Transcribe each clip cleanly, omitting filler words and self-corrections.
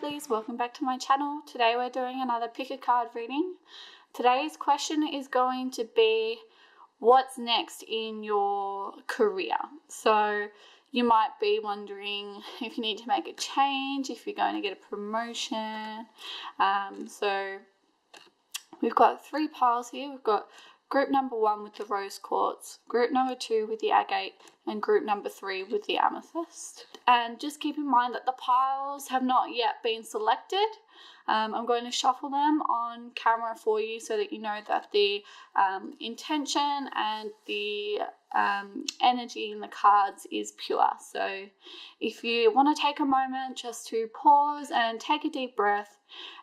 lovelies, welcome back to my channel. Today we're doing another pick a card reading. Today's question is going to be, what's next in your career? So you might be wondering if you need to make a change, if you're going to get a promotion. So we've got three piles here. We've got group number 1 with the rose quartz, group number 2 with the agate, and group number 3 with the amethyst. And just keep in mind that the piles have not yet been selected. I'm going to shuffle them on camera for you so that you know that the intention and the energy in the cards is pure. So if you want to take a moment just to pause and take a deep breath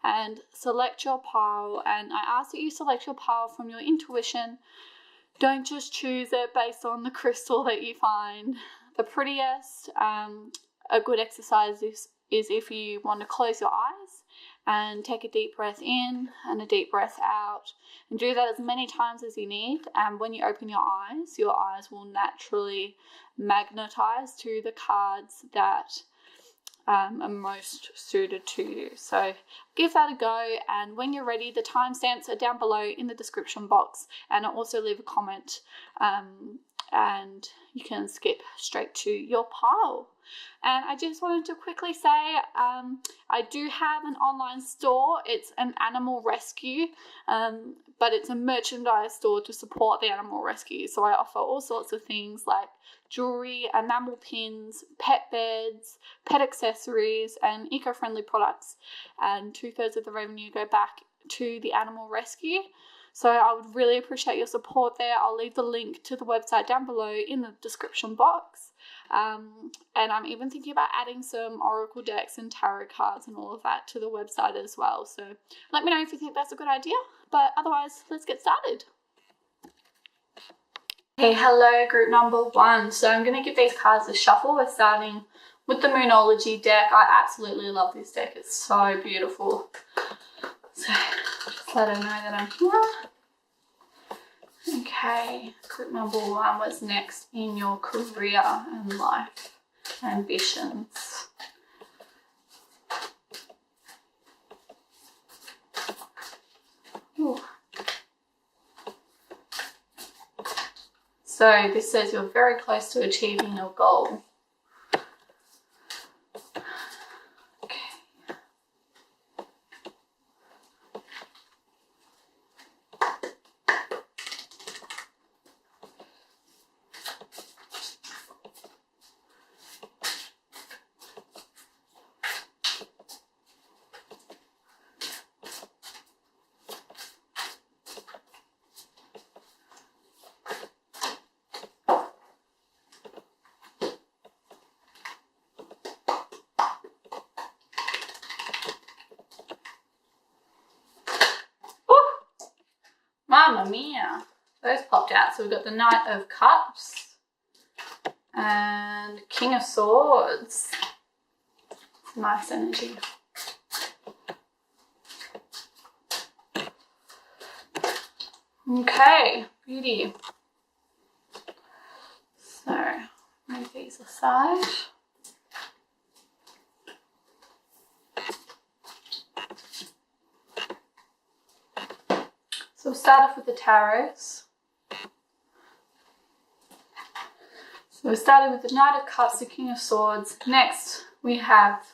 and select your pile, and I ask that you select your pile from your intuition. Don't just choose it based on the crystal that you find the prettiest. A good exercise is if you want to close your eyes and take a deep breath in and a deep breath out, and do that as many times as you need. And when you open your eyes will naturally magnetize to the cards that are most suited to you. So give that a go, and when you're ready, the timestamps are down below in the description box, and I'll also leave a comment and you can skip straight to your pile. And I just wanted to quickly say I do have an online store. It's an animal rescue, but it's a merchandise store to support the animal rescue. So I offer all sorts of things like jewelry, enamel pins, pet beds, pet accessories, and eco-friendly products. And 2/3 of the revenue go back to the animal rescue. So I would really appreciate your support there. I'll leave the link to the website down below in the description box. And I'm even thinking about adding some oracle decks and tarot cards and all of that to the website as well. So let me know if you think that's a good idea. But otherwise, let's get started. Hey, hello, group number 1. So I'm going to give these cards a shuffle. We're starting with the Moonology deck. I absolutely love this deck. It's so beautiful. So just let her know that I'm here. Okay, group number 1, what's next in your career and life ambitions? Ooh. So this says you're very close to achieving your goal. Mamma mia, those popped out. So we've got the Knight of Cups and King of Swords. Nice energy. Okay, beauty. So move these aside. So we'll start off with the tarots. So we started with the Knight of Cups, the King of Swords. Next we have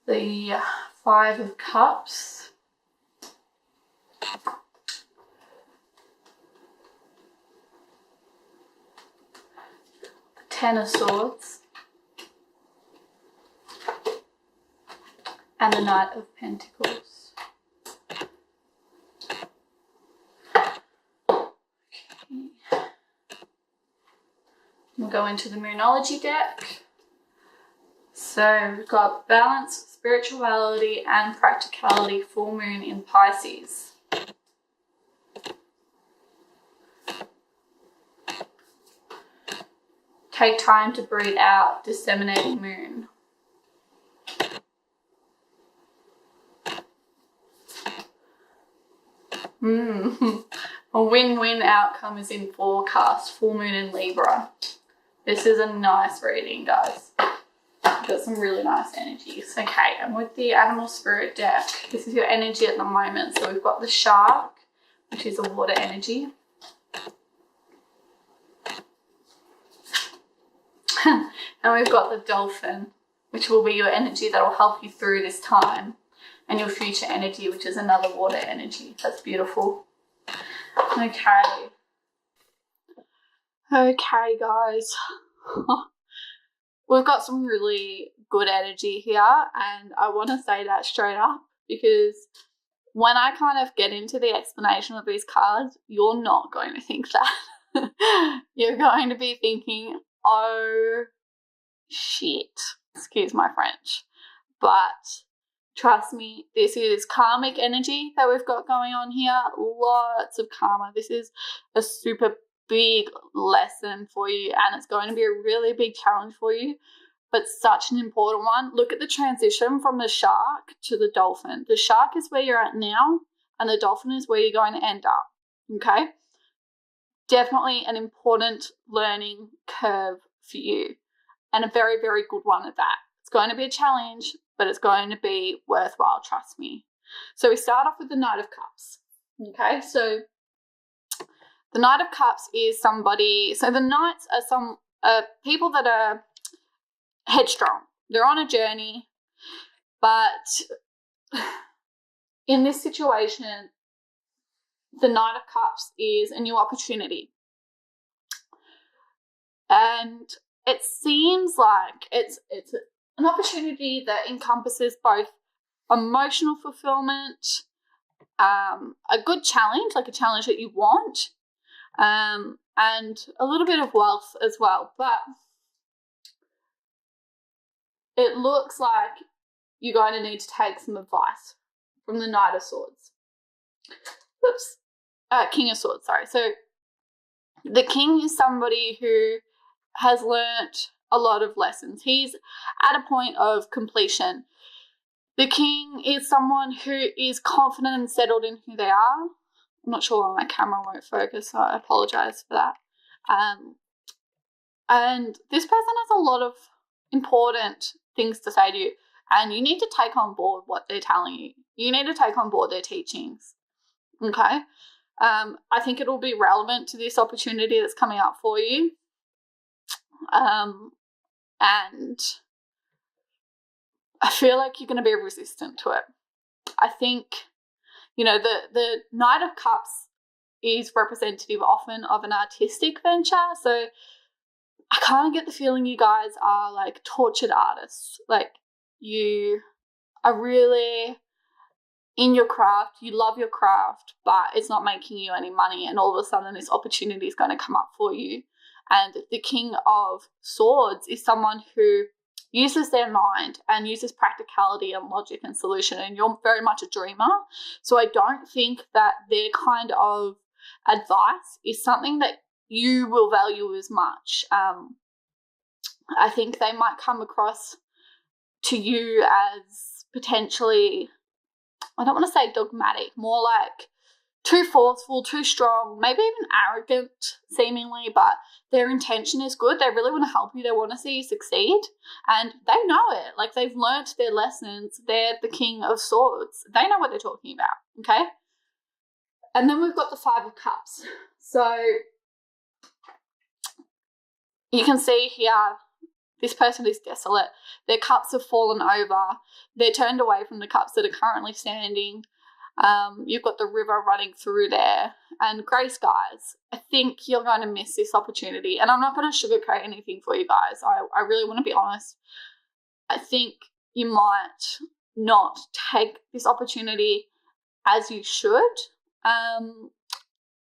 the 5 of Cups. The 10 of Swords. And the Knight of Pentacles. We'll go into the Moonology deck. So we've got balance, spirituality, and practicality, full moon in Pisces. Take time to breathe out, disseminating moon. A win-win outcome is in forecast, full moon in Libra. This is a nice reading, guys. got some really nice energies. Okay, and with the animal spirit deck, this is your energy at the moment. So we've got the shark, which is a water energy. And we've got the dolphin, which will be your energy that will help you through this time. And your future energy, which is another water energy. That's beautiful. Okay. Okay, guys. We've got some really good energy here, and I want to say that straight up because when I kind of get into the explanation of these cards, you're not going to think that. You're going to be thinking, oh shit, excuse my French, but trust me, this is karmic energy that we've got going on here. Lots of karma. This is a super big lesson for you, and it's going to be a really big challenge for you, but such an important one. Look at the transition from the shark to the dolphin. The shark is where you're at now, and the dolphin is where you're going to end up. Okay? Definitely an important learning curve for you, and a very, very good one at that. It's going to be a challenge, but it's going to be worthwhile, trust me. So we start off with the Knight of Cups. Okay, so the Knight of Cups is somebody, so the Knights are some people that are headstrong. They're on a journey, but in this situation, the Knight of Cups is a new opportunity. And it seems like it's an opportunity that encompasses both emotional fulfillment, a good challenge, like a challenge that you want, and a little bit of wealth as well. But it looks like you're going to need to take some advice from the Knight of Swords. Oops. King of Swords, sorry. So the King is somebody who has learnt a lot of lessons. He's at a point of completion. The King is someone who is confident and settled in who they are. I'm not sure why my camera won't focus, so I apologise for that. And this person has a lot of important things to say to you, and you need to take on board what they're telling you. You need to take on board their teachings, okay? I think it'll be relevant to this opportunity that's coming up for you. And I feel like you're going to be resistant to it. I think, you know, the Knight of Cups is representative often of an artistic venture. So I kind of get the feeling you guys are like tortured artists. Like you are really in your craft, you love your craft, but it's not making you any money. And all of a sudden this opportunity is going to come up for you. And the King of Swords is someone who uses their mind and uses practicality and logic and solution, and you're very much a dreamer. So I don't think that their kind of advice is something that you will value as much. I think they might come across to you as potentially, I don't want to say dogmatic, more like too forceful, too strong, maybe even arrogant seemingly, but their intention is good. They really want to help you. They want to see you succeed, and they know it. Like, they've learnt their lessons. They're the King of Swords. They know what they're talking about, okay? And then we've got the Five of Cups. So you can see here, this person is desolate. Their cups have fallen over. They're turned away from the cups that are currently standing. You've got the river running through there, and grey skies. I think you're going to miss this opportunity, and I'm not going to sugarcoat anything for you guys. I really want to be honest. I think you might not take this opportunity as you should,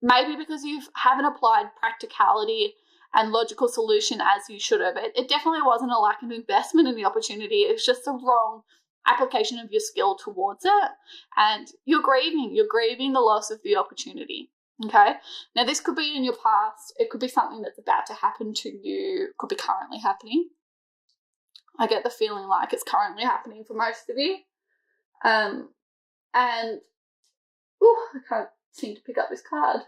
maybe because you haven't applied practicality and logical solution as you should have. It definitely wasn't a lack of investment in the opportunity. It's just a wrong application of your skill towards it, and you're grieving the loss of the opportunity. Okay, now this could be in your past, it could be something that's about to happen to you, it could be currently happening. I get the feeling like it's currently happening for most of you. And I can't seem to pick up this card.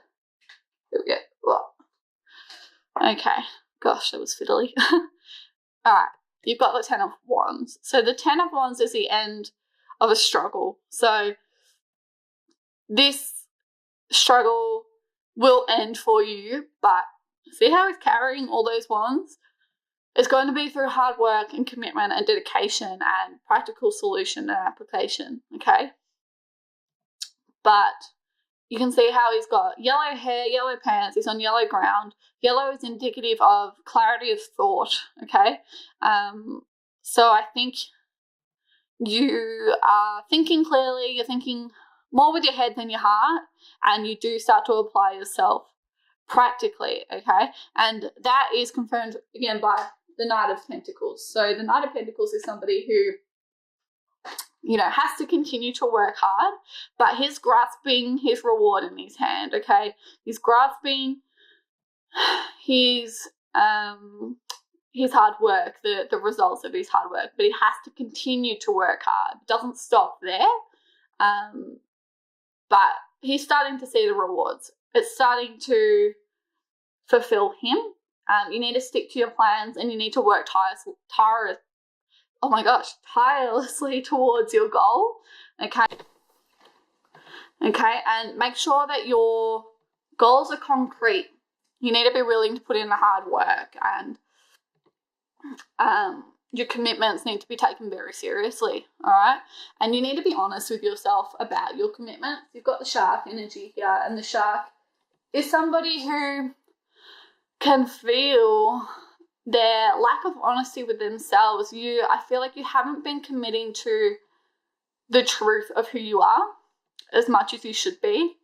Here we go. Whoa. Okay, gosh, that was fiddly. All right, you've got the Ten of Wands. So the Ten of Wands is the end of a struggle. So this struggle will end for you, but see how he's carrying all those wands? It's going to be through hard work and commitment and dedication and practical solution and application, okay? But you can see how he's got yellow hair, yellow pants, he's on yellow ground. Yellow is indicative of clarity of thought, okay? So I think you are thinking clearly, you're thinking more with your head than your heart, and you do start to apply yourself practically, okay? And that is confirmed, again, by the Knight of Pentacles. So the Knight of Pentacles is somebody who, you know, has to continue to work hard, but he's grasping his reward in his hand, okay? He's grasping his hard work, the results of his hard work, but he has to continue to work hard. It doesn't stop there, but he's starting to see the rewards. It's starting to fulfill him. You need to stick to your plans, and you need to work tirelessly towards your goal, okay? Okay, and make sure that your goals are concrete. You need to be willing to put in the hard work, and your commitments need to be taken very seriously, all right? And you need to be honest with yourself about your commitments. You've got the shark energy here, and the shark is somebody who can feel their lack of honesty with themselves. I feel like you haven't been committing to the truth of who you are as much as you should be,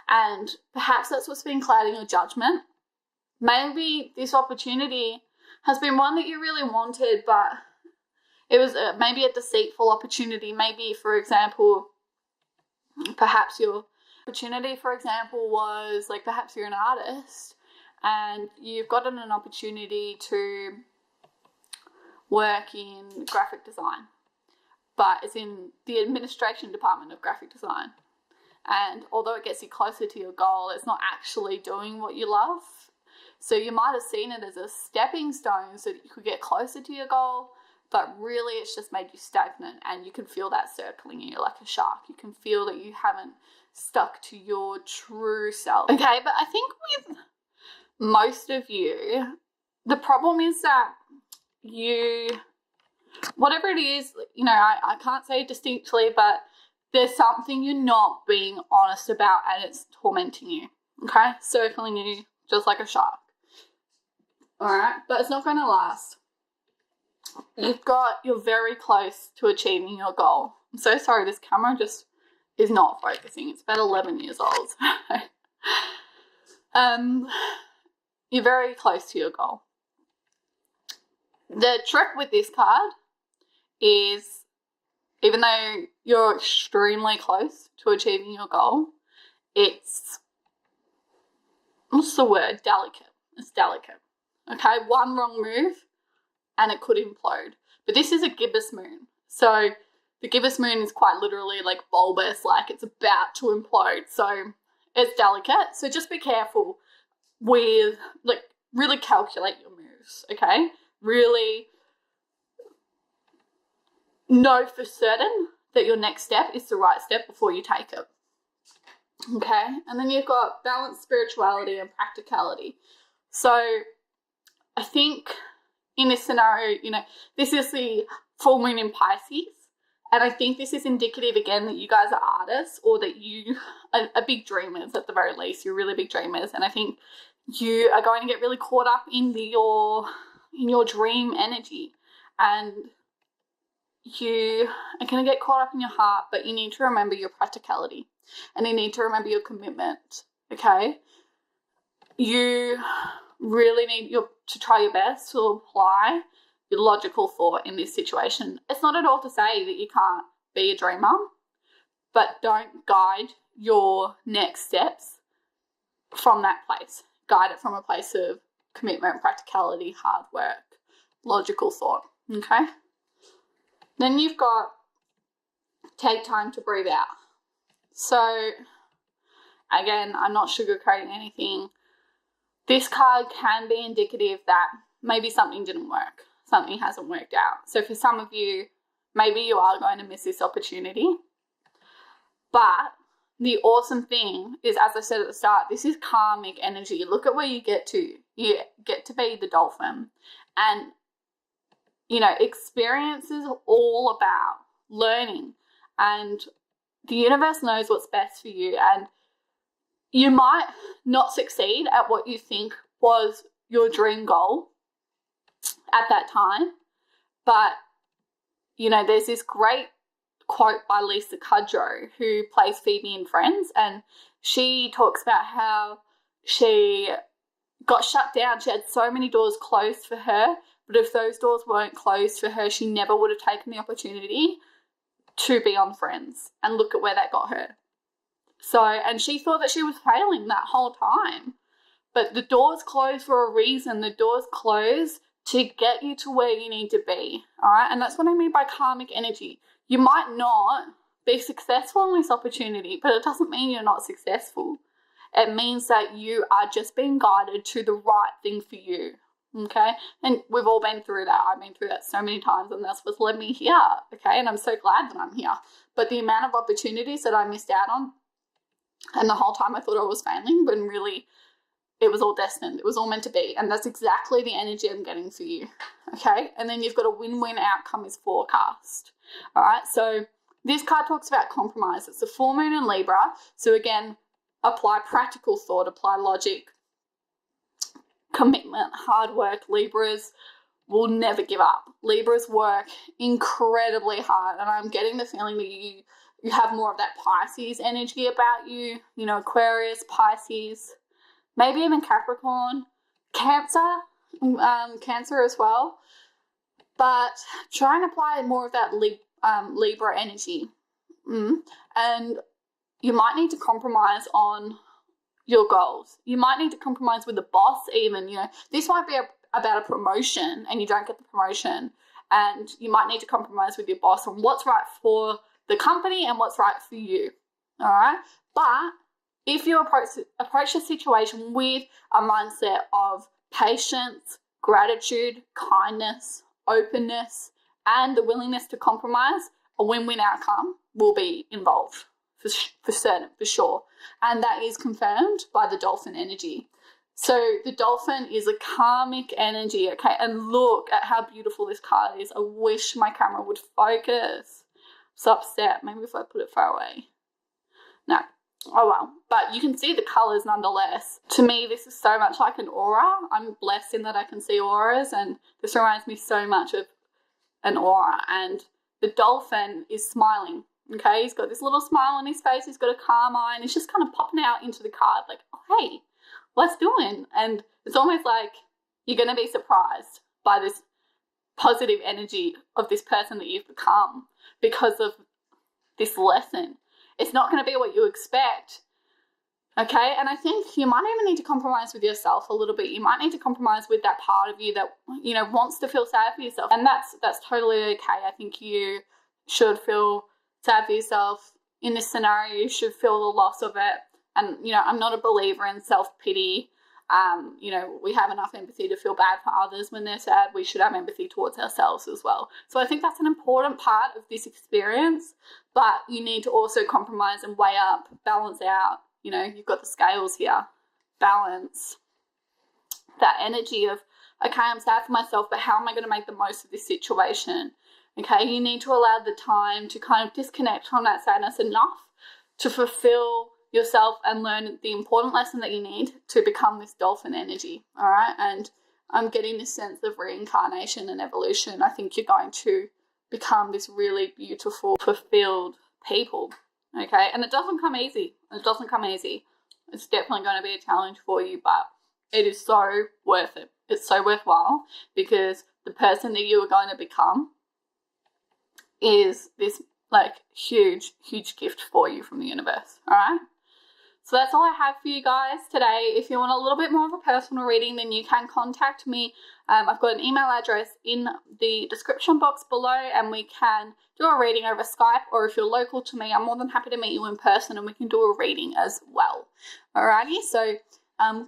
and perhaps that's what's been clouding your judgment. Maybe this opportunity has been one that you really wanted, but it was maybe a deceitful opportunity. Maybe, for example, perhaps your opportunity, for example, was like perhaps you're an artist and you've gotten an opportunity to work in graphic design, but it's in the administration department of graphic design. And although it gets you closer to your goal, it's not actually doing what you love. So you might have seen it as a stepping stone so that you could get closer to your goal, but really it's just made you stagnant, and you can feel that circling you like a shark. You can feel that you haven't stuck to your true self. Okay, but I think with most of you, the problem is that whatever it is, you know, I can't say distinctly, but there's something you're not being honest about, and it's tormenting you, okay? Circling you just like a shark. All right, but it's not going to last. You're very close to achieving your goal. I'm so sorry, this camera just is not focusing. It's about 11 years old. You're very close to your goal. The trick with this card is, even though you're extremely close to achieving your goal, it's, what's the word? Delicate. It's delicate. Okay, one wrong move and it could implode. But this is a gibbous moon. So the gibbous moon is quite literally like bulbous, like it's about to implode. So it's delicate. So just be careful with, like, really calculate your moves, okay? Really know for certain that your next step is the right step before you take it. Okay, and then you've got balance, spirituality, and practicality. So I think in this scenario, you know, this is the full moon in Pisces, and I think this is indicative again that you guys are artists, or that you are big dreamers at the very least. You're really big dreamers, and I think you are going to get really caught up in your dream energy, and you are going to get caught up in your heart, but you need to remember your practicality, and you need to remember your commitment, okay? You really need to try your best to apply your logical thought in this situation. It's not at all to say that you can't be a dreamer, but don't guide your next steps from that place. Guide it from a place of commitment, practicality, hard work, logical thought, okay? Then you've got take time to breathe out. So, again, I'm not sugarcoating anything. This card can be indicative that maybe something didn't work. something hasn't worked out. So for some of you, maybe you are going to miss this opportunity. But the awesome thing is, as I said at the start, this is karmic energy. Look at where you get to. You get to be the dolphin. And, you know, experience is all about learning. And the universe knows what's best for you. And you might not succeed at what you think was your dream goal at that time. But, you know, there's this great quote by Lisa Kudrow, who plays Phoebe in Friends, and she talks about how she got shut down. She had so many doors closed for her, but if those doors weren't closed for her, she never would have taken the opportunity to be on Friends. And look at where that got her. So, and she thought that she was failing that whole time. But the doors closed for a reason. The doors closed to get you to where you need to be. All right. And that's what I mean by karmic energy. You might not be successful in this opportunity, but it doesn't mean you're not successful. It means that you are just being guided to the right thing for you. Okay. And we've all been through that. I've been through that so many times, and that's what's led me here. Okay. And I'm so glad that I'm here. But the amount of opportunities that I missed out on, and the whole time I thought I was failing, when really it was all destined. It was all meant to be. And that's exactly the energy I'm getting for you. Okay. And then you've got a win-win outcome is forecast. All right. So this card talks about compromise. It's a full moon in Libra. So again, apply practical thought, apply logic, commitment, hard work. Libras will never give up. Libras work incredibly hard. And I'm getting the feeling that you have more of that Pisces energy about you. You know, Aquarius, Pisces, maybe even Capricorn, Cancer, Cancer as well. But try and apply more of that Libra energy. And you might need to compromise on your goals. You might need to compromise with the boss even. You know, this might be about a promotion and you don't get the promotion. And you might need to compromise with your boss on what's right for the company and what's right for you. All right? But if you approach the situation with a mindset of patience, gratitude, kindness, openness, and the willingness to compromise, a win-win outcome will be involved for certain, for sure. And that is confirmed by the dolphin energy. So the dolphin is a karmic energy, okay? And look at how beautiful this card is. I wish my camera would focus. I'm so upset. Maybe if I put it far away. No. Oh well. But you can see the colors nonetheless. To me, this is so much like an aura. I'm blessed in that I can see auras, and this reminds me so much of an aura. And the dolphin is smiling. Okay, he's got this little smile on his face. He's got a calm eye, and he's just kind of popping out into the card like, oh, hey, what's doing? And it's almost like you're going to be surprised by this positive energy of this person that you've become because of this lesson. It's not going to be what you expect. Okay, and I think you might even need to compromise with yourself a little bit. You might need to compromise with that part of you that, you know, wants to feel sad for yourself. And that's totally okay. I think you should feel sad for yourself. In this scenario, you should feel the loss of it. And, you know, I'm not a believer in self-pity. You know, we have enough empathy to feel bad for others when they're sad. We should have empathy towards ourselves as well. So I think that's an important part of this experience. But you need to also compromise and weigh up, balance out. You know, you've got the scales here. Balance that energy of, okay, I'm sad for myself, but how am I going to make the most of this situation? Okay, you need to allow the time to kind of disconnect from that sadness enough to fulfill yourself and learn the important lesson that you need to become this dolphin energy. All right, and I'm getting this sense of reincarnation and evolution. I think you're going to become this really beautiful, fulfilled people. Okay, and it doesn't come easy. It doesn't come easy. It's definitely going to be a challenge for you, but it is so worth it. It's so worthwhile because the person that you are going to become is this like huge, huge gift for you from the universe. All right. So that's all I have for you guys today. If you want a little bit more of a personal reading, then you can contact me. I've got an email address in the description box below, and we can do a reading over Skype, or if you're local to me, I'm more than happy to meet you in person and we can do a reading as well. Alrighty, so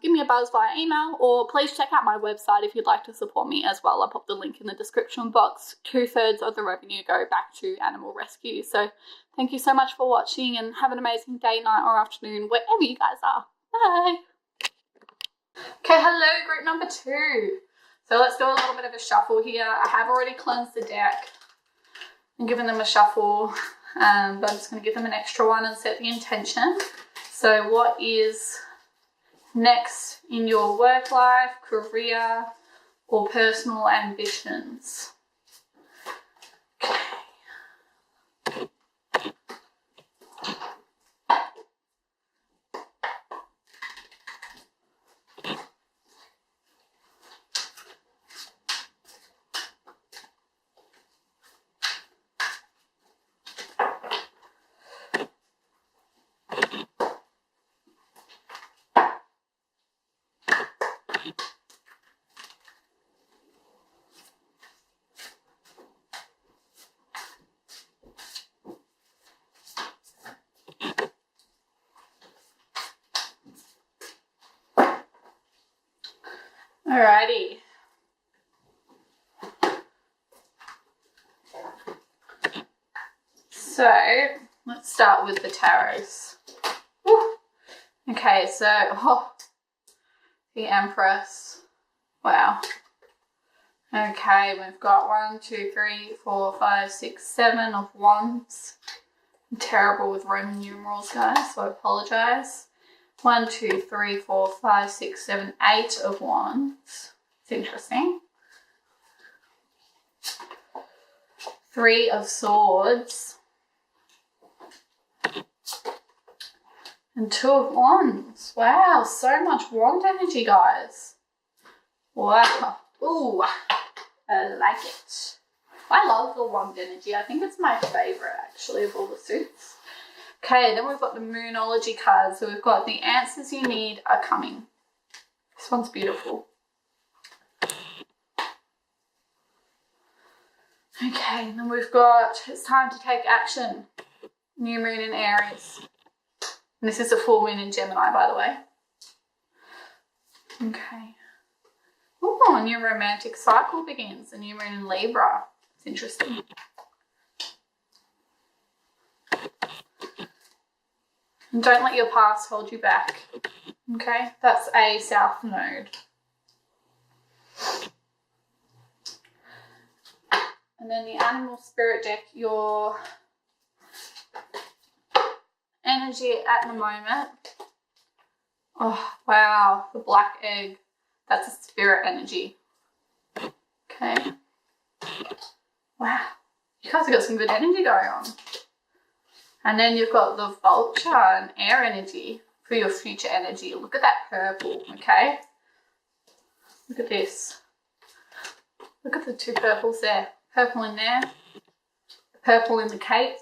give me a buzz via email, or please check out my website if you'd like to support me as well. I'll pop the link in the description box. 2/3 of the revenue go back to animal rescue. So thank you so much for watching, and have an amazing day, night or afternoon wherever you guys are. Bye. Okay, hello group number 2. So let's do a little bit of a shuffle here. I have already cleansed the deck and given them a shuffle, but I'm just going to give them an extra one and set the intention. So what is next in your work life, career, or personal ambitions? Okay. Alrighty. So let's start with the tarots. Woo. Okay, so the Empress. Wow. Okay, we've got 1, 2, 3, 4, 5, 6, 7 of wands. I'm terrible with Roman numerals, guys, so I apologize. 1, 2, 3, 4, 5, 6, 7, 8 of wands. It's interesting. 3 of swords. And 2 of wands. Wow, so much wand energy, guys. Wow. Ooh, I like it. I love the wand energy. I think it's my favourite, actually, of all the suits. Okay, then we've got the Moonology cards. So we've got the answers you need are coming. This one's beautiful. Okay, and then we've got it's time to take action. New moon in Aries. And this is a full moon in Gemini, by the way. Okay. Ooh, a new romantic cycle begins. A new moon in Libra. It's interesting. And don't let your past hold you back. Okay, that's a South node. And then the Animal Spirit deck, your energy at the moment. Oh, wow, the Black Egg. That's a spirit energy. Okay. Wow, you guys have got some good energy going on. And then you've got the Vulture and air energy for your future energy. Look at that purple, okay? Look at this. Look at the 2 purples there. Purple in there. Purple in the cape.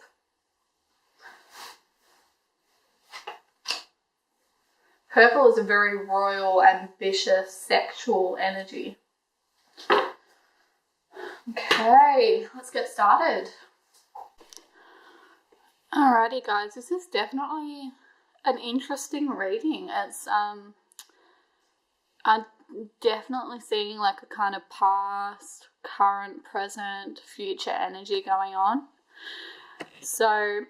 Purple is a very royal, ambitious, sexual energy. Okay, let's get started. Alrighty guys, this is definitely an interesting reading. It's I'm definitely seeing like a kind of past, current, present, future energy going on. So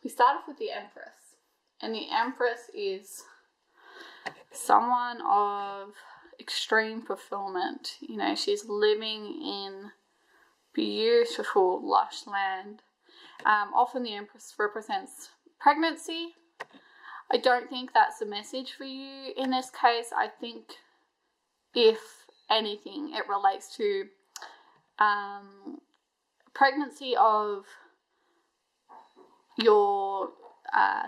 we start off with the Empress, and the Empress is someone of extreme fulfillment. You know, she's living in beautiful, lush land. Often the Empress represents pregnancy. I don't think that's a message for you in this case. I think, if anything, it relates to pregnancy of your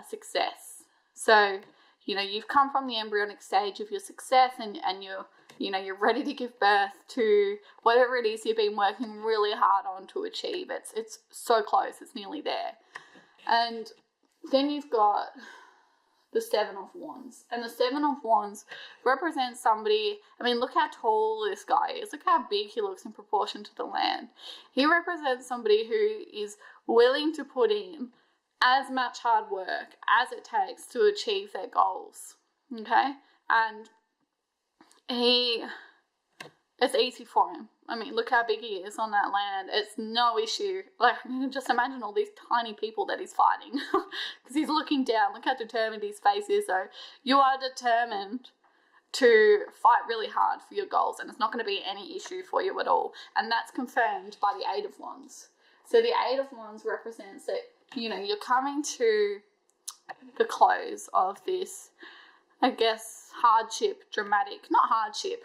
success. So, you know, you've come from the embryonic stage of your success, and you're ready to give birth to whatever it is you've been working really hard on to achieve. It's so close, it's nearly there. And then you've got the 7 of Wands. And the 7 of Wands represents somebody, I mean, look how tall this guy is. Look how big he looks in proportion to the land. He represents somebody who is willing to put in as much hard work as it takes to achieve their goals. Okay? and it's easy for him. I mean, look how big he is on that land. It's no issue. Like, I can just imagine all these tiny people that he's fighting because he's looking down. Look how determined his face is. So you are determined to fight really hard for your goals, and it's not going to be any issue for you at all. And that's confirmed by the Eight of Wands. So the Eight of Wands represents that, you know, you're coming to the close of this, I guess, hardship, dramatic, not hardship,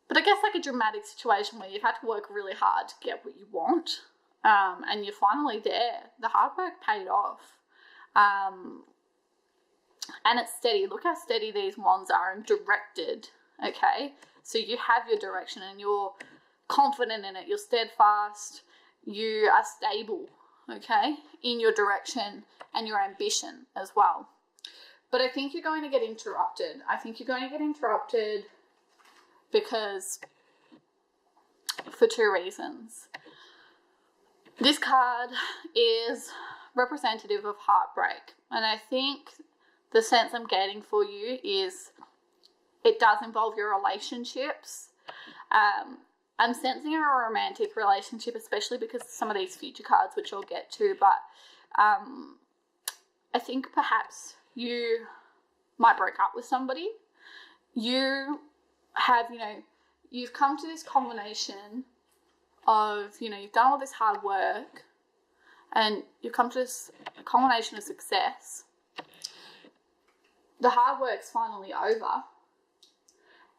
but I guess like a dramatic situation where you've had to work really hard to get what you want, and you're finally there. The hard work paid off, and it's steady. Look how steady these wands are and directed, okay? So you have your direction and you're confident in it. You're steadfast. You are stable, okay, in your direction and your ambition as well. But I think you're going to get interrupted. I think you're going to get interrupted because for two reasons. This card is representative of heartbreak, and I think the sense I'm getting for you is it does involve your relationships. I'm sensing a romantic relationship, especially because of some of these future cards, which I'll get to, but I think perhaps you might break up with somebody. You have, you know, you've come to this combination of, you know, you've done all this hard work and you've come to this combination of success. The hard work's finally over,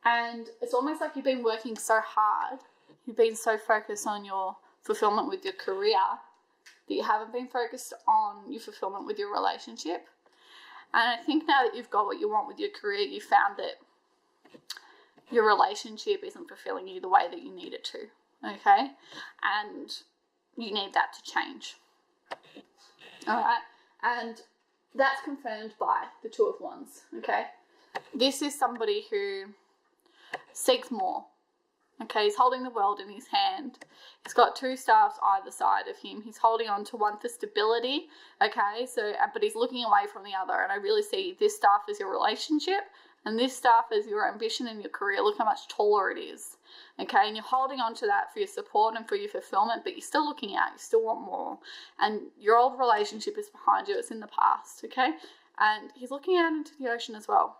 and it's almost like you've been working so hard, you've been so focused on your fulfillment with your career that you haven't been focused on your fulfillment with your relationship. And I think now that you've got what you want with your career, you found that your relationship isn't fulfilling you the way that you need it to, okay? And you need that to change. All right? And that's confirmed by the Two of Wands, okay? This is somebody who seeks more, okay? He's holding the world in his hand. He's got two staffs either side of him. He's holding on to one for stability, okay? So, but he's looking away from the other. And I really see this staff as your relationship and this staff as your ambition and your career. Look how much taller it is, okay? And you're holding on to that for your support and for your fulfillment, but you're still looking out. You still want more. And your old relationship is behind you. It's in the past, okay? And he's looking out into the ocean as well.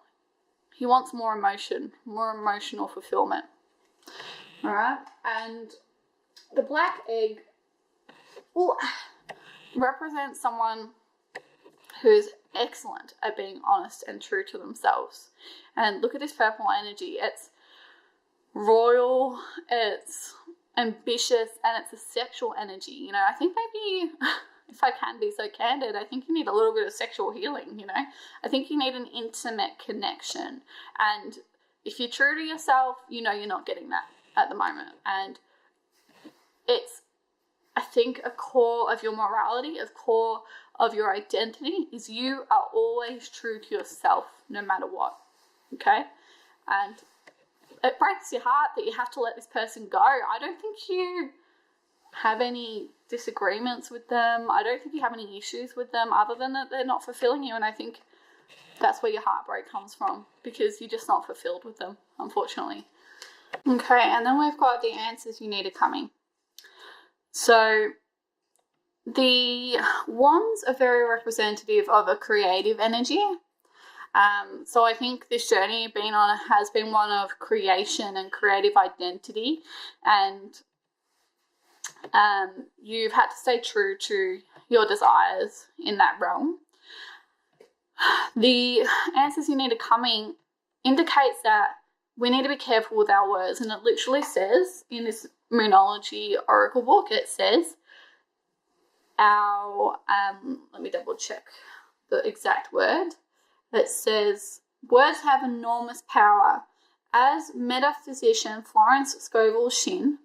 He wants more emotion, more emotional fulfillment. All right? And the black egg represents someone who's excellent at being honest and true to themselves. And look at this purple energy. It's royal, it's ambitious, and it's a sexual energy. You know, I think maybe, if I can be so candid, I think you need a little bit of sexual healing, you know. I think you need an intimate connection. And if you're true to yourself, you know you're not getting that at the moment. And it's, I think, a core of your morality, a core of your identity is you are always true to yourself no matter what, okay? And it breaks your heart that you have to let this person go. I don't think you have any disagreements with them. I don't think you have any issues with them other than that they're not fulfilling you. And I think that's where your heartbreak comes from, because you're just not fulfilled with them, unfortunately. Okay, and then we've got the answers you needed coming. So the wands are very representative of a creative energy. So I think this journey you've been on has been one of creation and creative identity, and you've had to stay true to your desires in that realm. The answers you need are coming indicates that we need to be careful with our words, and it literally says in this Moonology Oracle book, it says let me double check the exact word. It says, words have enormous power. As metaphysician Florence Scovel Shinn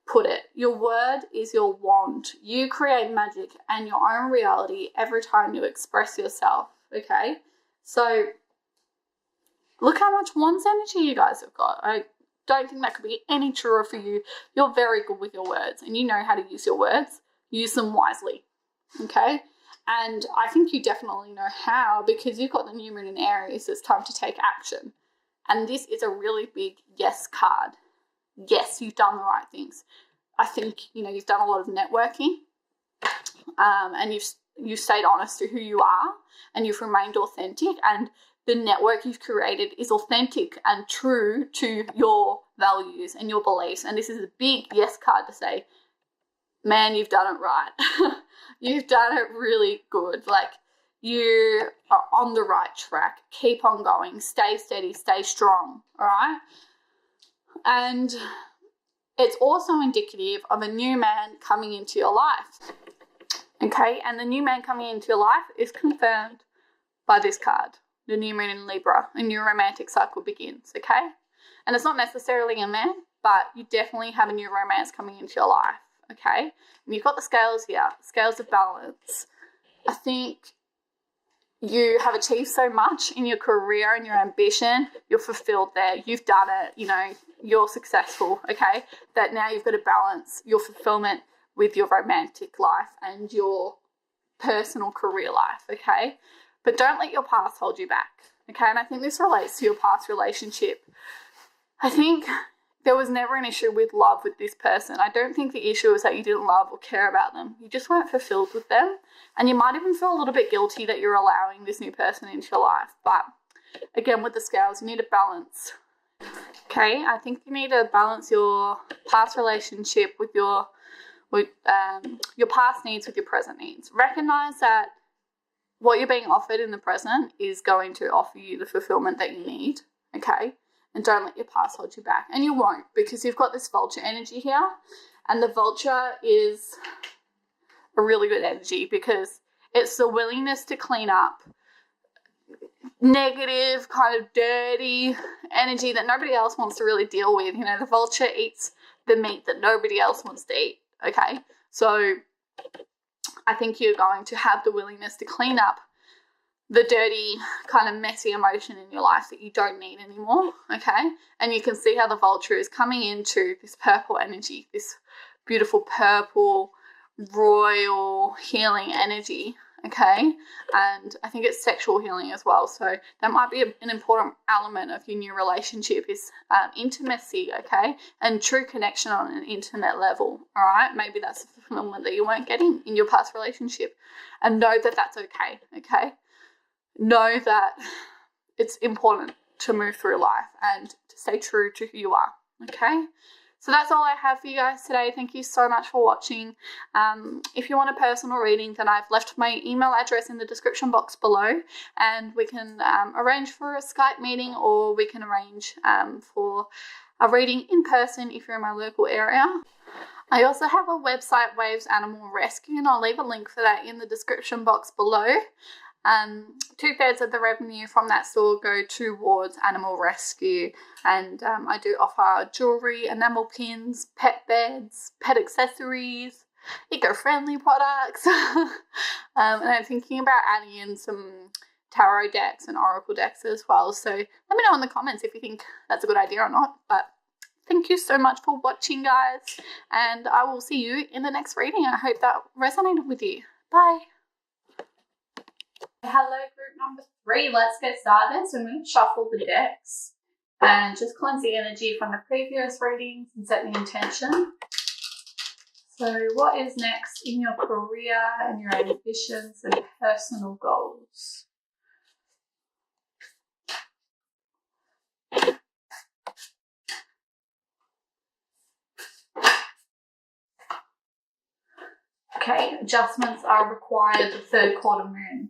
put it, your word is your wand. You create magic and your own reality every time you express yourself, okay? So look how much wands energy you guys have got. I don't think that could be any truer for you. You're very good with your words and you know how to use your words. Use them wisely, okay? And I think you definitely know how, because you've got the new moon in Aries. It's time to take action. And this is a really big yes card. Yes, you've done the right things. I think, you've done a lot of networking, and you've stayed honest to who you are, and you've remained authentic, and the network you've created is authentic and true to your values and your beliefs. And this is a big yes card to say, man, you've done it right. You've done it really good. Like, you are on the right track. Keep on going. Stay steady. Stay strong. All right? And it's also indicative of a new man coming into your life. Okay? And the new man coming into your life is confirmed by this card, the new moon in Libra. A new romantic cycle begins. Okay? And it's not necessarily a man, but you definitely have a new romance coming into your life. Okay, and you've got the scales here, scales of balance. I think you have achieved so much in your career and your ambition. You're fulfilled there. You've done it. You're successful. Okay, that now you've got to balance your fulfillment with your romantic life and your personal career life. Okay, but don't let your past hold you back. Okay, and I think this relates to your past relationship. I think there was never an issue with love with this person. I don't think the issue was that you didn't love or care about them. You just weren't fulfilled with them. And you might even feel a little bit guilty that you're allowing this new person into your life. But again, with the scales, you need a balance. Okay, I think you need to balance your past relationship with your past needs with your present needs. Recognize that what you're being offered in the present is going to offer you the fulfillment that you need. Okay. And don't let your past hold you back. And you won't, because you've got this vulture energy here. And the vulture is a really good energy because it's the willingness to clean up negative, kind of dirty energy that nobody else wants to really deal with. The vulture eats the meat that nobody else wants to eat. Okay? So I think you're going to have the willingness to clean up the dirty, kind of messy emotion in your life that you don't need anymore, okay? And you can see how the vulture is coming into this purple energy, this beautiful purple, royal, healing energy, okay? And I think it's sexual healing as well, so that might be an important element of your new relationship is intimacy, okay? And true connection on an intimate level, all right? Maybe that's the fulfillment that you weren't getting in your past relationship. And know that that's okay, okay? Know that it's important to move through life and to stay true to who you are, okay? So that's all I have for you guys today. Thank you so much for watching. If you want a personal reading, then I've left my email address in the description box below, and we can arrange for a Skype meeting, or we can arrange for a reading in person if you're in my local area. I also have a website, Waves Animal Rescue, and I'll leave a link for that in the description box below. 2/3 of the revenue from that store go towards animal rescue, and I do offer jewelry, enamel pins, pet beds, pet accessories, eco-friendly products, and I'm thinking about adding in some tarot decks and oracle decks as well. So let me know in the comments if you think that's a good idea or not. But thank you so much for watching, guys, and I will see you in the next reading. I hope that resonated with you. Bye. Hello, group number 3. Let's get started. So I'm going to shuffle the decks and just cleanse the energy from the previous readings and set the intention. So what is next in your career and your ambitions and personal goals? Okay, adjustments are required the 3rd quarter moon.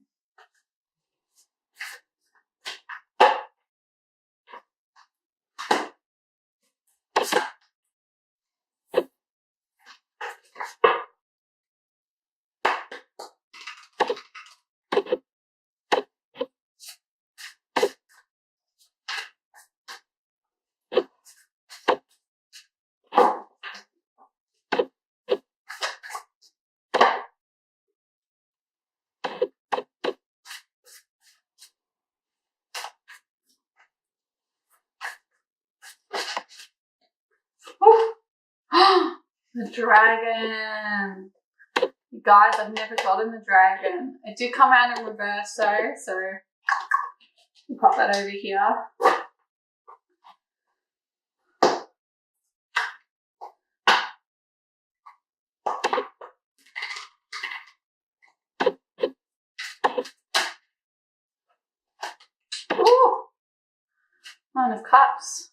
The dragon. You guys, I've never gotten the dragon. It did come out in reverse though, so we'll pop that over here. Ooh, Nine of Cups.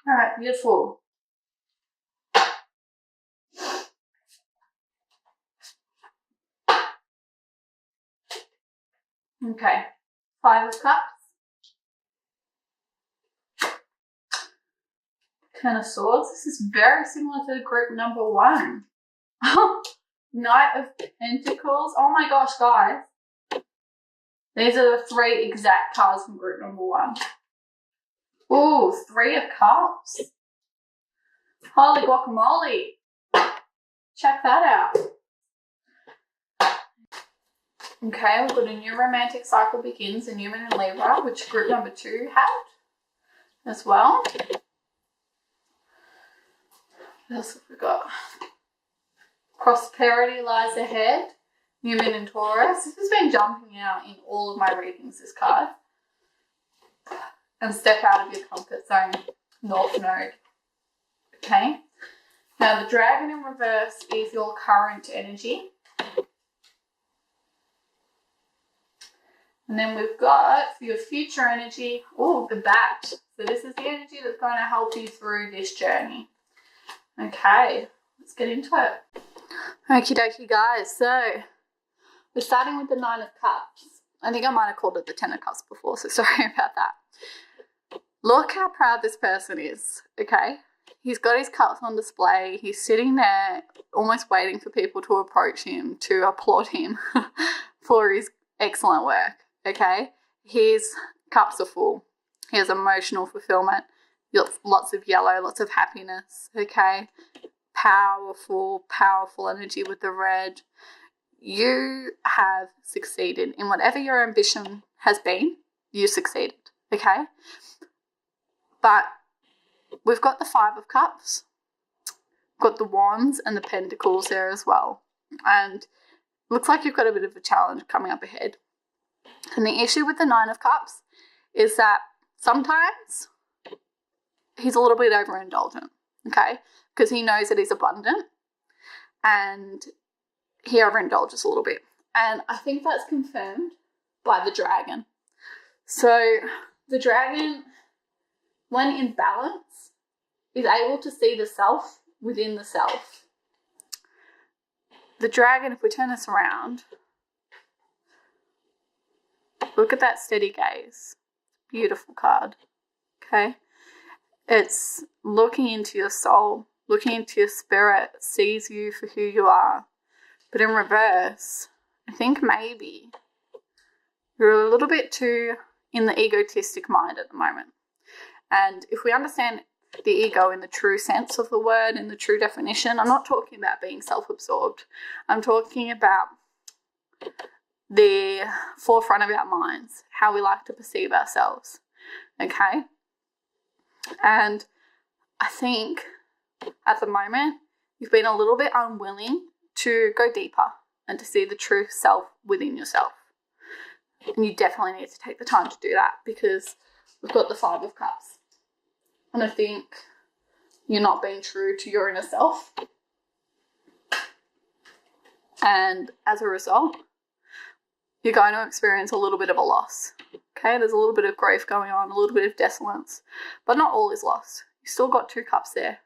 All right, beautiful. Okay, Five of Cups. Ten of Swords. This is very similar to group number 1. Knight of Pentacles. Oh my gosh, guys. These are the 3 exact cards from group number 1. Ooh, 3 of Cups. Holy guacamole. Check that out. Okay, we've got a new romantic cycle begins in Human and Libra, which group number 2 had as well. What else have we got? Prosperity lies ahead. Human and Taurus. This has been jumping out in all of my readings, this card. And step out of your comfort zone. North Node. Okay. Now the dragon in reverse is your current energy. And then we've got for your future energy, oh, the bat. So this is the energy that's going to help you through this journey. Okay, let's get into it. Okie dokie, guys. So we're starting with the 9 of Cups. I think I might have called it the 10 of Cups before, so sorry about that. Look how proud this person is, okay? He's got his cups on display. He's sitting there almost waiting for people to approach him, to applaud him for his excellent work, okay? His cups are full. He has emotional fulfillment. Lots of yellow, lots of happiness, okay? Powerful, powerful energy with the red. You have succeeded in whatever your ambition has been. You succeeded, okay? But we've got the 5 of Cups, got the Wands and the Pentacles there as well. And looks like you've got a bit of a challenge coming up ahead. And the issue with the 9 of Cups is that sometimes he's a little bit overindulgent, okay? Because he knows that he's abundant and he overindulges a little bit. And I think that's confirmed by the dragon. So the dragon, when in balance, is able to see the self within the self. The dragon, if we turn this around, look at that steady gaze. Beautiful card, okay? It's looking into your soul, looking into your spirit, sees you for who you are. But in reverse, I think maybe you're a little bit too in the egotistic mind at the moment. And if we understand the ego in the true sense of the word, in the true definition, I'm not talking about being self-absorbed. I'm talking about the forefront of our minds, how we like to perceive ourselves, okay? And I think at the moment you've been a little bit unwilling to go deeper and to see the true self within yourself. And you definitely need to take the time to do that because we've got the 5 of Cups. And I think you're not being true to your inner self. And as a result, you're going to experience a little bit of a loss. Okay, there's a little bit of grief going on, a little bit of desolence, but not all is lost. You've still got 2 cups there.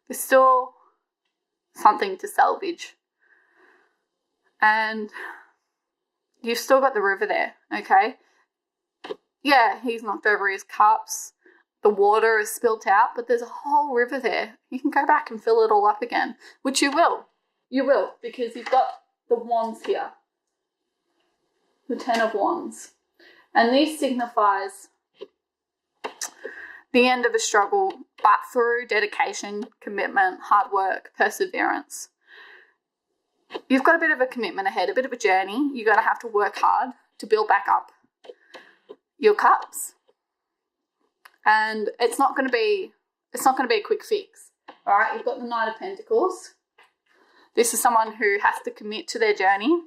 There's still something to salvage. And you've still got the river there, okay? Yeah, he's knocked over his cups. The water is spilt out, but there's a whole river there. You can go back and fill it all up again, which you will. You will, because you've got the wands here. The 10 of Wands. And this signifies the end of a struggle, but through dedication, commitment, hard work, perseverance. You've got a bit of a commitment ahead, a bit of a journey. You're going to have to work hard to build back up your cups. And it's not going to be a quick fix. All right, you've got the Knight of Pentacles. This is someone who has to commit to their journey,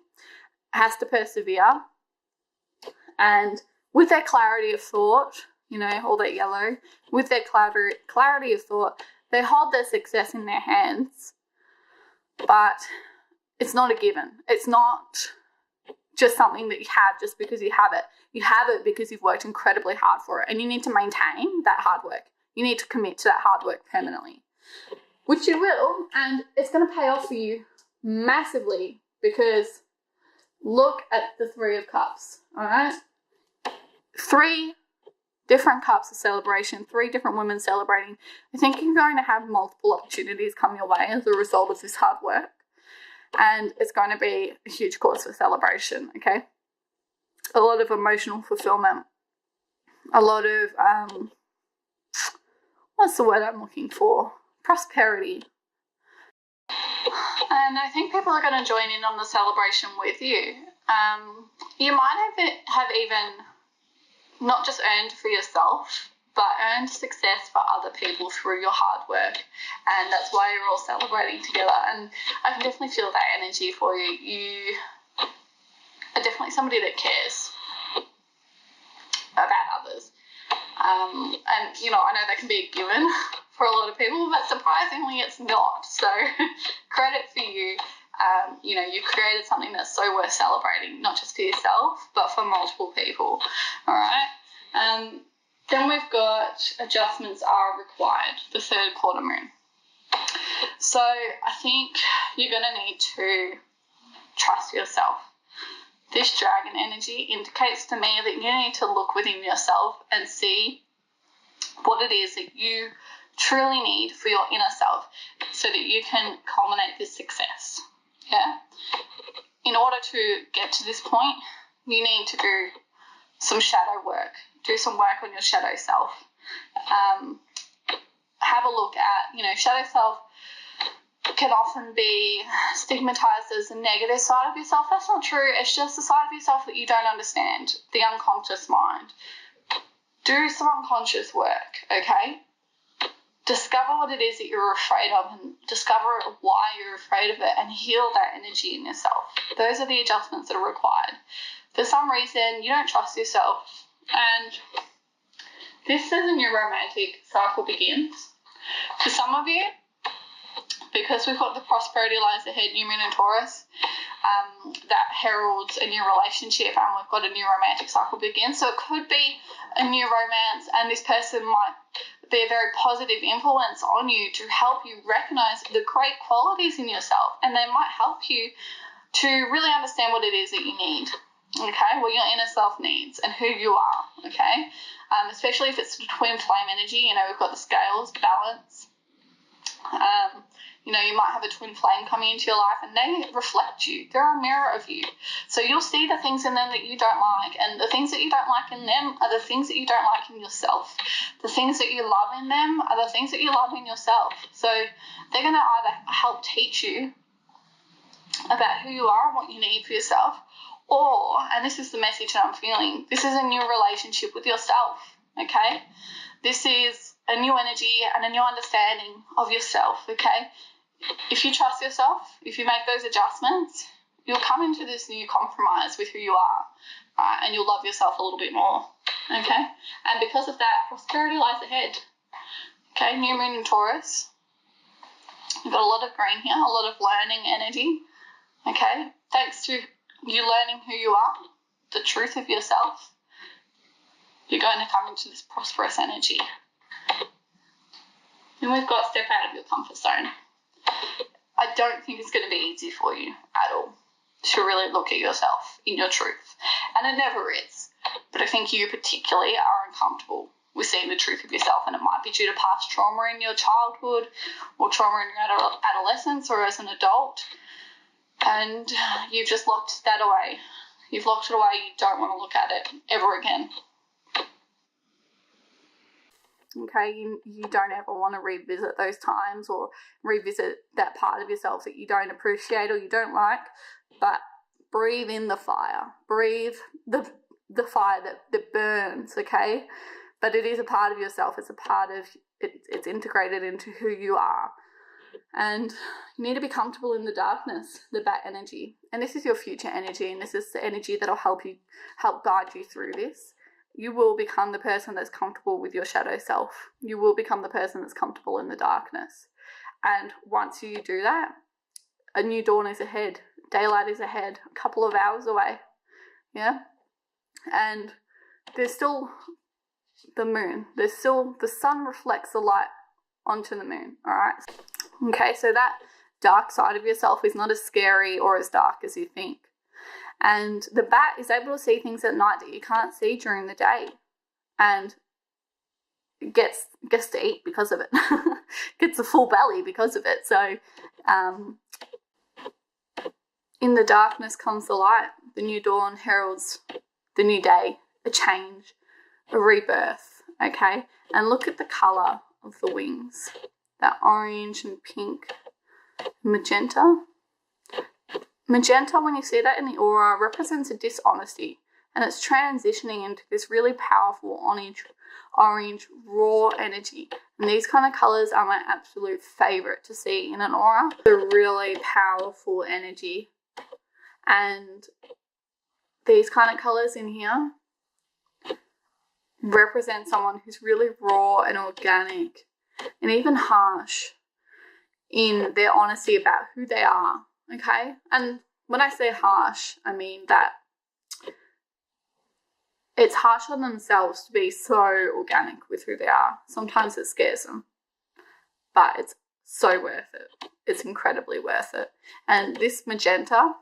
has to persevere, and with their clarity of thought, you know, all that yellow, with their clarity of thought, they hold their success in their hands, but it's not a given. It's not just something that you have just because you have it. You have it because you've worked incredibly hard for it, and you need to maintain that hard work. You need to commit to that hard work permanently, which you will, and it's going to pay off for you massively, because look at the Three of Cups, all right? 3 different cups of celebration, 3 different women celebrating. I think you're going to have multiple opportunities come your way as a result of this hard work, and it's going to be a huge cause for celebration, okay? A lot of emotional fulfillment, a lot of, what's the word I'm looking for? Prosperity. And I think people are going to join in on the celebration with you. You might have even not just earned for yourself, but earned success for other people through your hard work. And that's why you're all celebrating together. And I can definitely feel that energy for you. You are definitely somebody that cares about others. And, you know, I know that can be a given for a lot of people, but surprisingly it's not. So credit for you. You know, you've created something that's so worth celebrating, not just for yourself, but for multiple people. All right. Then we've got adjustments are required, the 3rd quarter moon. So I think you're going to need to trust yourself. This dragon energy indicates to me that you need to look within yourself and see what it is that you truly need for your inner self so that you can culminate this success. Yeah? In order to get to this point, you need to do some shadow work. Do some work on your shadow self. Have a look at, you know, shadow self can often be stigmatized as a negative side of yourself. That's not true. It's just the side of yourself that you don't understand, the unconscious mind. Do some unconscious work, okay? Discover what it is that you're afraid of and discover why you're afraid of it and heal that energy in yourself. Those are the adjustments that are required. For some reason, you don't trust yourself, and this says a new romantic cycle begins. For some of you, because we've got the prosperity lies ahead, New Moon and Taurus, that heralds a new relationship, and we've got a new romantic cycle begin. So it could be a new romance, and this person might be a very positive influence on you to help you recognize the great qualities in yourself, and they might help you to really understand what it is that you need, okay, what your inner self needs and who you are, okay, especially if it's twin flame energy. You know, we've got the scales, balance. You know, you might have a twin flame coming into your life and they reflect you. They're a mirror of you. So you'll see the things in them that you don't like, and the things that you don't like in them are the things that you don't like in yourself. The things that you love in them are the things that you love in yourself. So they're going to either help teach you about who you are and what you need for yourself, or, and this is the message that I'm feeling, this is a new relationship with yourself, okay? This is a new energy and a new understanding of yourself, okay? If you trust yourself, if you make those adjustments, you'll come into this new compromise with who you are, and you'll love yourself a little bit more, okay? And because of that, prosperity lies ahead, okay? New Moon in Taurus. You've got a lot of green here, a lot of learning energy, okay? Thanks to you learning who you are, the truth of yourself, you're going to come into this prosperous energy. Then we've got step out of your comfort zone. I don't think it's going to be easy for you at all to really look at yourself in your truth. And it never is. But I think you particularly are uncomfortable with seeing the truth of yourself, and it might be due to past trauma in your childhood or trauma in your adolescence or as an adult. And you've just locked that away. You've locked it away. You don't want to look at it ever again. Okay, you don't ever want to revisit those times or revisit that part of yourself that you don't appreciate or you don't like, but breathe in the fire. Breathe the fire that burns, okay? But it is a part of yourself. It's a part of it's integrated into who you are. And you need to be comfortable in the darkness, the bat energy. And this is your future energy, and this is the energy that'll help guide you through this. You will become the person that's comfortable with your shadow self. You will become the person that's comfortable in the darkness. And once you do that, a new dawn is ahead. Daylight is ahead, a couple of hours away. Yeah? And there's still the moon. There's still, the sun reflects the light onto the moon, all right? Okay, so that dark side of yourself is not as scary or as dark as you think. And the bat is able to see things at night that you can't see during the day, and gets to eat because of it. Gets a full belly because of it. So in the darkness comes the light. The new dawn heralds the new day, a change, a rebirth, okay? And look at the colour of the wings, that orange and pink, magenta. Magenta, when you see that in the aura, represents a dishonesty, and it's transitioning into this really powerful orange raw energy. And these kind of colours are my absolute favourite to see in an aura. They're really powerful energy. And these kind of colours in here represent someone who's really raw and organic and even harsh in their honesty about who they are. Okay, and when I say harsh, I mean that it's harsh on themselves to be so organic with who they are. Sometimes it scares them, but it's so worth it. It's incredibly worth it. And this magenta,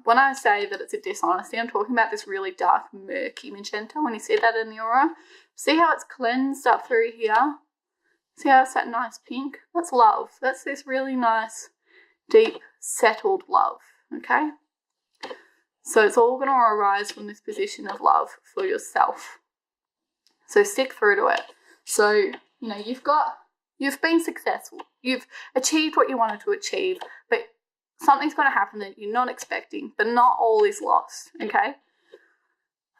when I say that it's a dishonesty, I'm talking about this really dark, murky magenta. When you see that in the aura, see how it's cleansed up through here? See how it's that nice pink? That's love. That's this really nice, deep, settled love, okay? So it's all going to arise from this position of love for yourself. So stick through to it. So, you know, you've been successful. You've achieved what you wanted to achieve, but something's going to happen that you're not expecting, but not all is lost, okay?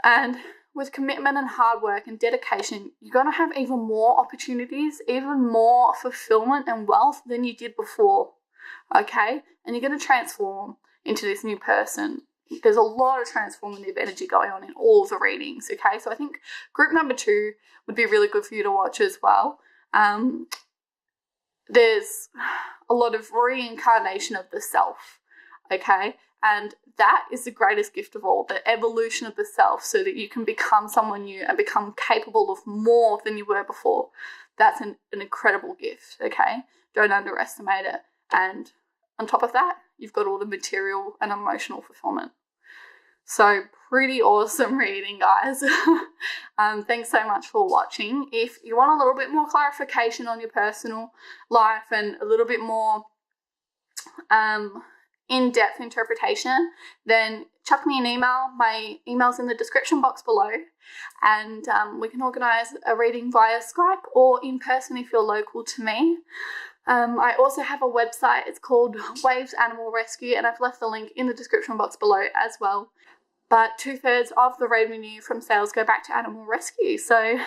And with commitment and hard work and dedication, you're going to have even more opportunities, even more fulfillment and wealth than you did before, okay? And you're going to transform into this new person. There's a lot of transformative energy going on in all of the readings, okay? So I think group number 2 would be really good for you to watch as well. There's a lot of reincarnation of the self, okay? And that is the greatest gift of all, the evolution of the self, so that you can become someone new and become capable of more than you were before. That's an incredible gift, okay? Don't underestimate it. And on top of that, you've got all the material and emotional fulfillment. So pretty awesome reading, guys. Thanks so much for watching. If you want a little bit more clarification on your personal life and a little bit more in-depth interpretation, then chuck me an email. My email's in the description box below, and we can organise a reading via Skype or in person if you're local to me. I also have a website. It's called Waves Animal Rescue, and I've left the link in the description box below as well. But 2/3 of the revenue from sales go back to animal rescue. So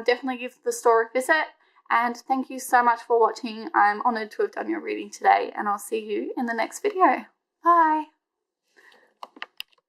definitely give the store a visit. And thank you so much for watching. I'm honoured to have done your reading today, and I'll see you in the next video. Bye.